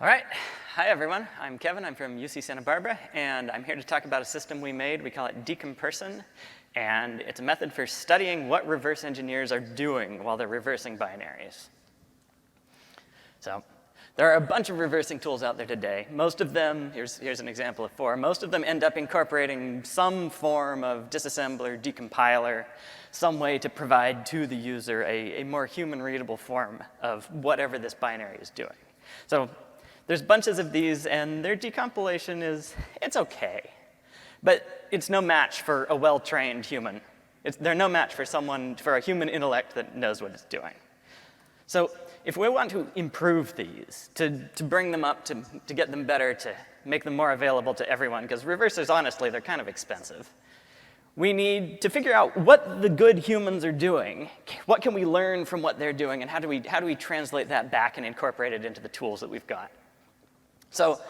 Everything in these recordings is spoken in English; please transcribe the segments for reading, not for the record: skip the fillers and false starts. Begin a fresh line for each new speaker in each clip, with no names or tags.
All right. Hi, everyone. I'm Kevin. I'm from UC Santa Barbara, and I'm here to talk about a system we made. We call it Decomperson, and it's a method for studying what reverse engineers are doing while they're reversing binaries. So there are a bunch of reversing tools out there today. Most of them, here's an example of 4, most of them end up incorporating some form of disassembler, decompiler, some way to provide to the user a more human-readable form of whatever this binary is doing. So there's bunches of these, and their decompilation it's okay. But it's no match for a well-trained human. They're no match for a human intellect that knows what it's doing. So if we want to improve these, to bring them up, to get them better, to make them more available to everyone, because reversers, honestly, they're kind of expensive, we need to figure out what the good humans are doing, what can we learn from what they're doing, and how do we translate that back and incorporate it into the tools that we've got. So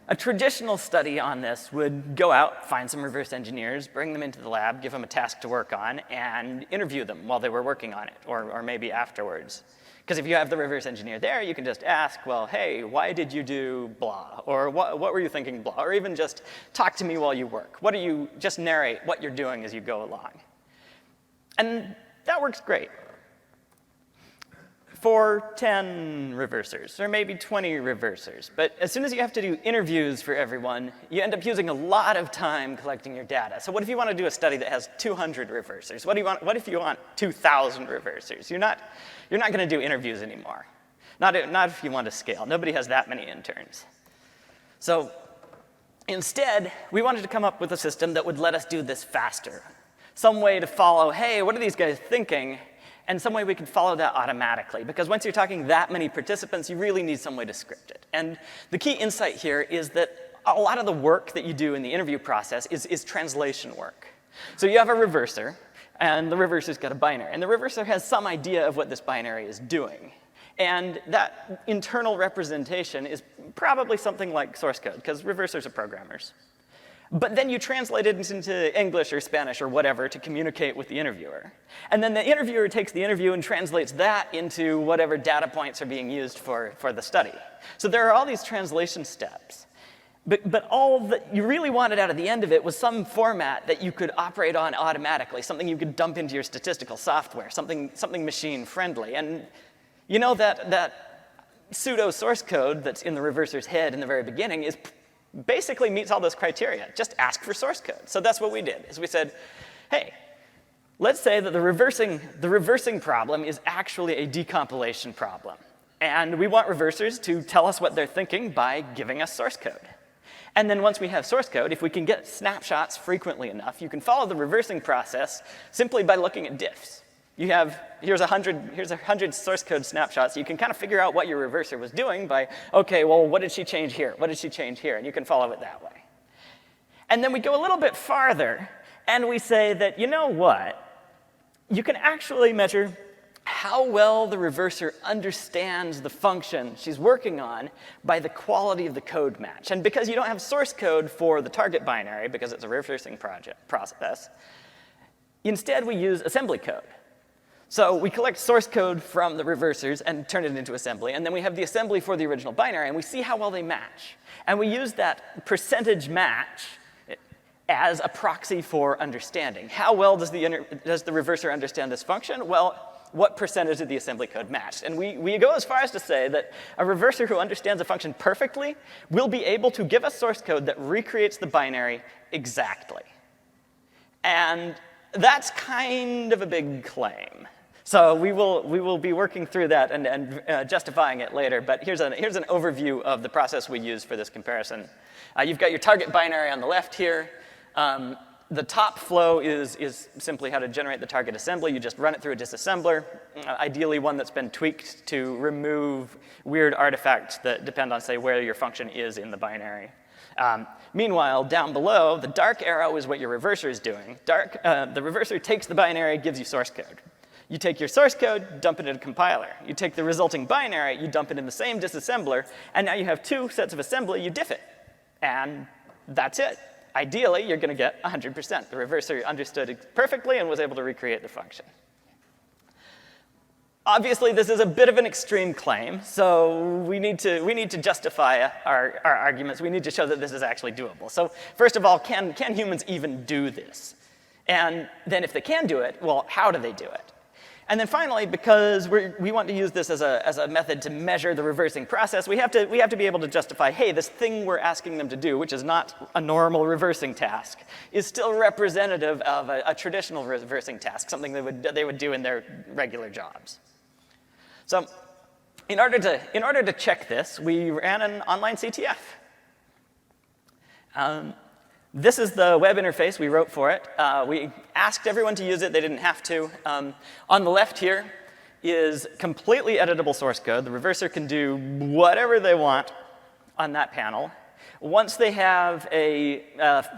a traditional study on this would go out, find some reverse engineers, bring them into the lab, give them a task to work on, and interview them while they were working on it, or maybe afterwards. Because if you have the reverse engineer there, you can just ask, well, hey, why did you do blah? Or what were you thinking blah? Or even just talk to me while you work. Just narrate what you're doing as you go along. And that works great for 10 reversers, or maybe 20 reversers. But as soon as you have to do interviews for everyone, you end up using a lot of time collecting your data. So what if you want to do a study that has 200 reversers? What if you want 2,000 reversers? You're not going to do interviews anymore. Not if you want to scale. Nobody has that many interns. So instead, we wanted to come up with a system that would let us do this faster. Some way to follow, hey, what are these guys thinking? And some way we can follow that automatically. Because once you're talking that many participants, you really need some way to script it. And the key insight here is that a lot of the work that you do in the interview process is translation work. So you have a reverser, and the reverser's got a binary. And the reverser has some idea of what this binary is doing. And that internal representation is probably something like source code, because reversers are programmers. But then you translate it into English or Spanish or whatever to communicate with the interviewer. And then the interviewer takes the interview and translates that into whatever data points are being used for the study. So there are all these translation steps. But all that you really wanted out of the end of it was some format that you could operate on automatically, something you could dump into your statistical software, something machine-friendly. And you know that pseudo source code that's in the reverser's head in the very beginning basically meets all those criteria. Just ask for source code. So that's what we did, is we said, hey, let's say that the reversing problem is actually a decompilation problem. And we want reversers to tell us what they're thinking by giving us source code. And then once we have source code, if we can get snapshots frequently enough, you can follow the reversing process simply by looking at diffs. Here's 100 source code snapshots. You can kind of figure out what your reverser was doing by, okay, well, what did she change here? What did she change here? And you can follow it that way. And then we go a little bit farther, and we say that, you know what? You can actually measure how well the reverser understands the function she's working on by the quality of the code match. And because you don't have source code for the target binary, because it's a reversing process, instead we use assembly code. So we collect source code from the reversers and turn it into assembly. And then we have the assembly for the original binary, and we see how well they match. And we use that percentage match as a proxy for understanding. How well does the reverser understand this function? Well, what percentage of the assembly code matched? And we go as far as to say that a reverser who understands a function perfectly will be able to give us source code that recreates the binary exactly. And that's kind of a big claim. So we will be working through that and justifying it later. But here's an overview of the process we use for this comparison. You've got your target binary on the left here. The top flow is simply how to generate the target assembly. You just run it through a disassembler, ideally one that's been tweaked to remove weird artifacts that depend on, say, where your function is in the binary. Meanwhile, down below, the dark arrow is what your reverser is doing. The reverser takes the binary, gives you source code. You take your source code, dump it in a compiler. You take the resulting binary, you dump it in the same disassembler, and now you have 2 sets of assembly, you diff it. And that's it. Ideally, you're going to get 100%. The reverser understood it perfectly and was able to recreate the function. Obviously, this is a bit of an extreme claim, so we need to justify our arguments. We need to show that this is actually doable. So first of all, can humans even do this? And then if they can do it, well, how do they do it? And then finally, because we want to use this as a method to measure the reversing process, we have to be able to justify, hey, this thing we're asking them to do, which is not a normal reversing task, is still representative of a traditional reversing task, something they would do in their regular jobs. So in order to check this, we ran an online CTF. This is the web interface we wrote for it. We asked everyone to use it. They didn't have to. On the left here is completely editable source code. The reverser can do whatever they want on that panel. Once they have a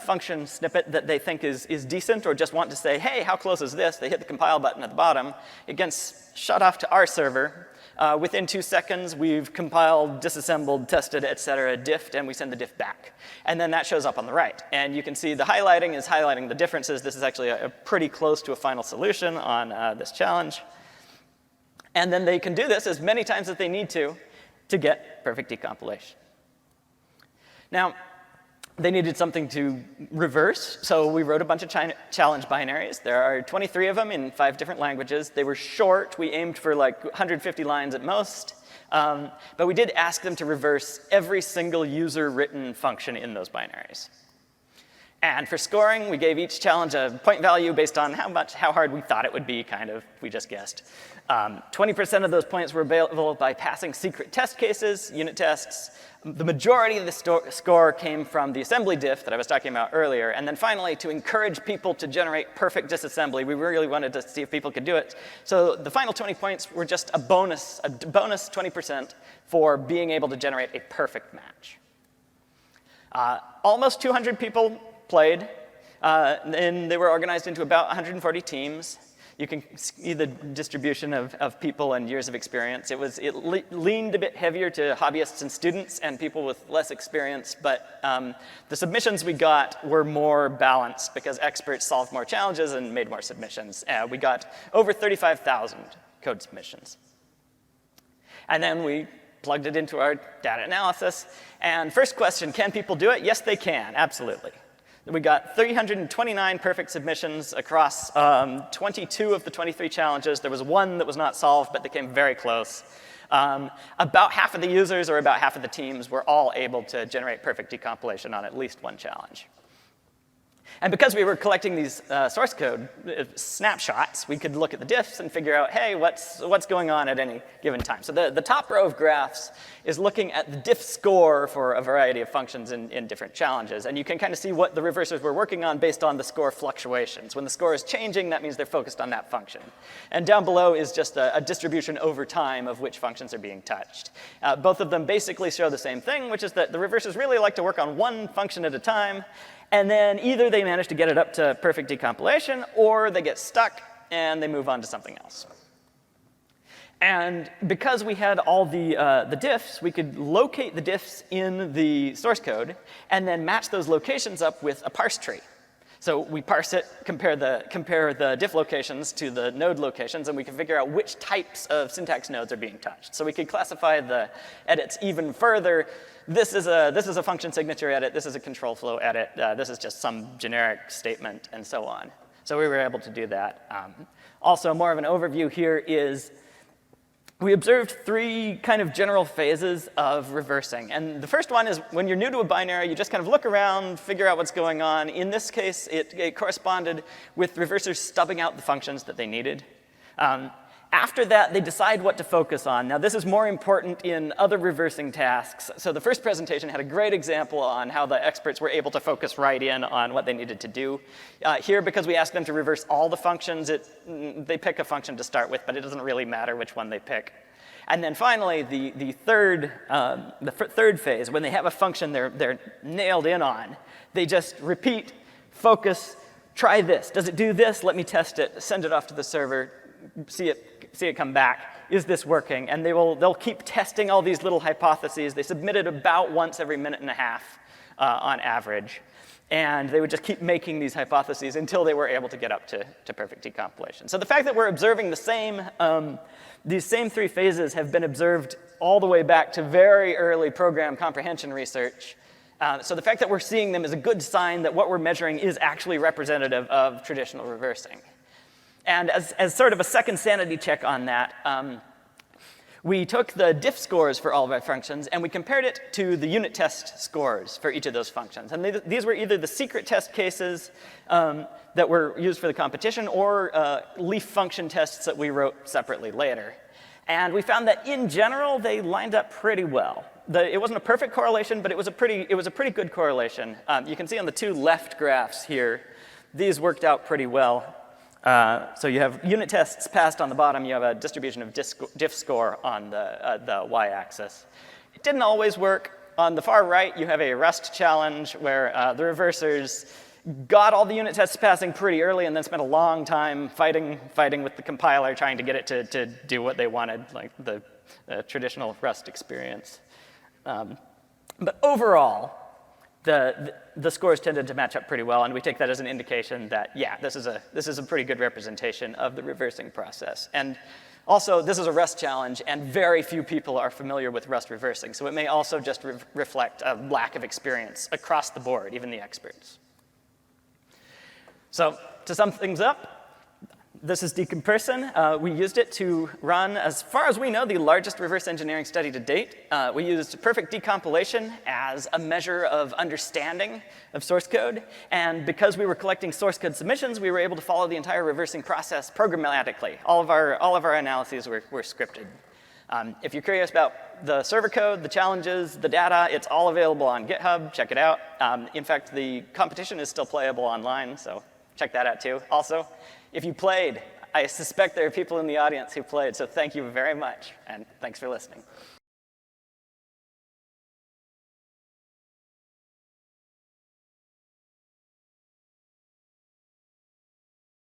function snippet that they think is decent or just want to say, hey, how close is this? They hit the compile button at the bottom. It gets shut off to our server. Within 2 seconds, we've compiled, disassembled, tested, et cetera, diffed, and we send the diff back. And then that shows up on the right. And you can see the highlighting is highlighting the differences. This is actually a pretty close to a final solution on this challenge. And then they can do this as many times as they need to get perfect decompilation. Now, they needed something to reverse, so we wrote a bunch of challenge binaries. There are 23 of them in 5 different languages. They were short. We aimed for like 150 lines at most. But we did ask them to reverse every single user-written function in those binaries. And for scoring, we gave each challenge a point value based on how hard we thought it would be, kind of, we just guessed. 20% of those points were available by passing secret test cases, unit tests. The majority of the score came from the assembly diff that I was talking about earlier. And then finally, to encourage people to generate perfect disassembly, we really wanted to see if people could do it. So the final 20 points were just a bonus 20% for being able to generate a perfect match. Almost 200 people played, and they were organized into about 140 teams. You can see the distribution of people and years of experience. It leaned a bit heavier to hobbyists and students and people with less experience, but the submissions we got were more balanced because experts solved more challenges and made more submissions. We got over 35,000 code submissions. And then we plugged it into our data analysis. And first question, can people do it? Yes, they can, absolutely. We got 329 perfect submissions across 22 of the 23 challenges. There was one that was not solved, but they came very close. About half of the users or about half of the teams were all able to generate perfect decompilation on at least one challenge. And because we were collecting these source code snapshots, we could look at the diffs and figure out, hey, what's going on at any given time. So the top row of graphs is looking at the diff score for a variety of functions in different challenges. And you can kind of see what the reversers were working on based on the score fluctuations. When the score is changing, that means they're focused on that function. And down below is just a distribution over time of which functions are being touched. Both of them basically show the same thing, which is that the reversers really like to work on one function at a time. And then either they manage to get it up to perfect decompilation, or they get stuck and they move on to something else. And because we had all the diffs, we could locate the diffs in the source code and then match those locations up with a parse tree. So we parse it, compare the diff locations to the node locations, and we can figure out which types of syntax nodes are being touched. So we could classify the edits even further. This is a function signature edit. This is a control flow edit. This is just some generic statement, and so on. So we were able to do that. Also, more of an overview here is we observed 3 kind of general phases of reversing. And the first one is when you're new to a binary, you just kind of look around, figure out what's going on. In this case, it corresponded with reversers stubbing out the functions that they needed. After that, they decide what to focus on. Now, this is more important in other reversing tasks. So the first presentation had a great example on how the experts were able to focus right in on what they needed to do. Here, because we asked them to reverse all the functions, they pick a function to start with, but it doesn't really matter which one they pick. And then finally, the third phase, when they have a function they're nailed in on, they just repeat, focus, try this. Does it do this? Let me test it. Send it off to the server. See it come back. Is this working? And they'll keep testing all these little hypotheses. They submit it about once every minute and a half on average. And they would just keep making these hypotheses until they were able to get up to perfect decompilation. So the fact that we're observing these same three phases have been observed all the way back to very early program comprehension research. So the fact that we're seeing them is a good sign that what we're measuring is actually representative of traditional reversing. And as sort of a second sanity check on that, we took the diff scores for all of our functions and we compared it to the unit test scores for each of those functions. And these were either the secret test cases that were used for the competition or leaf function tests that we wrote separately later. And we found that in general, they lined up pretty well. It wasn't a perfect correlation, but it was a pretty good correlation. You can see on the two left graphs here, these worked out pretty well. So you have unit tests passed on the bottom. You have a distribution of diff score on the y-axis. It didn't always work. On the far right, you have a Rust challenge where the reversers got all the unit tests passing pretty early and then spent a long time fighting with the compiler, trying to get it to do what they wanted, like the traditional Rust experience. But overall, the scores tended to match up pretty well, and we take that as an indication that, yeah, this is a pretty good representation of the reversing process. And also, this is a Rust challenge, and very few people are familiar with Rust reversing, so it may also just reflect a lack of experience across the board, even the experts. So to sum things up, this is Decomperson. We used it to run, as far as we know, the largest reverse engineering study to date. We used perfect decompilation as a measure of understanding of source code. And because we were collecting source code submissions, we were able to follow the entire reversing process programmatically. All of our analyses were scripted. If you're curious about the server code, the challenges, the data, it's all available on GitHub. Check it out. In fact, the competition is still playable online, so check that out too. Also, if you played, I suspect there are people in the audience who played, so thank you very much, and thanks for listening.